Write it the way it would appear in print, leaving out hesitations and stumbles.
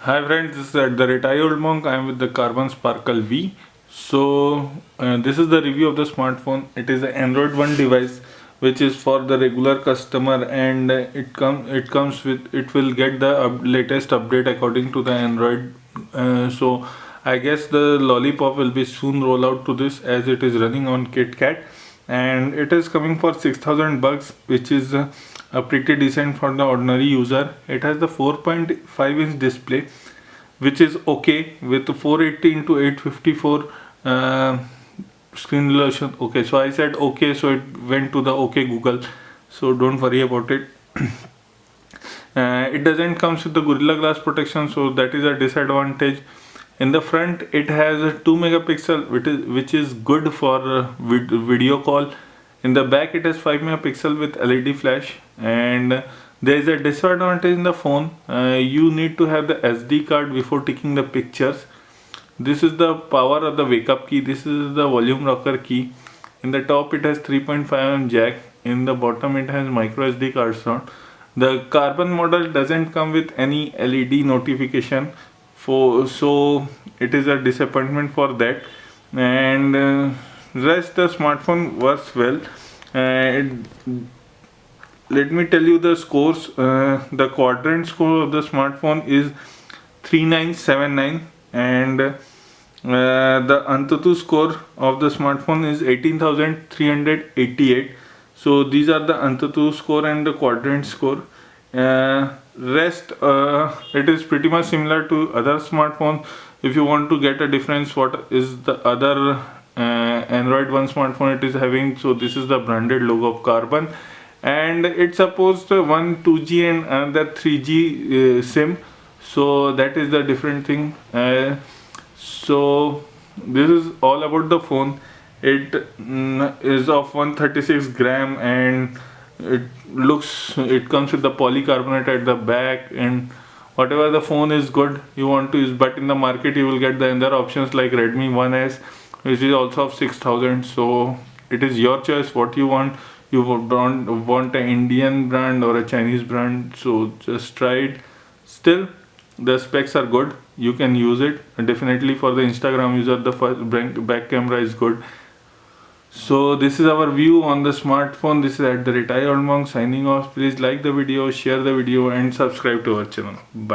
Hi friends, this is at the rate Old Monk. I am with the Carbon Sparkle V. So this is the review of the smartphone. It is an Android One device, which is for the regular customer, and it will get the latest update according to the Android. So I guess the Lollipop will be soon roll out to this, as it is running on KitKat, and it is coming for 6,000 bucks, which is pretty decent for the ordinary user. It has the 4.5-inch display, which is okay with 480 into 854 screen resolution. Okay, so I said okay, so it went to the okay Google, so don't worry about it. It doesn't comes with the Gorilla Glass protection, so that is a disadvantage. In the front, it has a 2 megapixel, which is good for video call. In the back, it has 5 megapixel with LED flash, and there is a disadvantage in the phone. You need to have the SD card before taking the pictures. This is the power of the wake up key. This is the volume rocker key. In the top, it has 3.5mm jack. In the bottom, it has micro SD card slot. The Carbon model doesn't come with any LED notification, so it is a disappointment for that. And rest the smartphone works well. Let me tell you the scores. The quadrant score of the smartphone is 3979, and the Antutu score of the smartphone is 18,388. So these are the Antutu score and the quadrant score. Rest, it is pretty much similar to other smartphones. If you want to get a difference, what is the other Android One smartphone it is having? So this is the branded logo of Carbon, and it supposed one 2G and another 3G SIM. So that is the different thing. So this is all about the phone. It is of 136 gram, and it comes with the polycarbonate at the back, and whatever the phone is good you want to use. But in the market you will get the other options like Redmi 1S, which is also of 6,000. So it is your choice what you want. You don't want an Indian brand or a Chinese brand, so just try it. Still, the specs are good. You can use it definitely. For the Instagram user, the back camera is good. So this is our view on the smartphone. This is at the rate Old Monk signing off. Please like the video, share the video, and subscribe to our channel. Bye.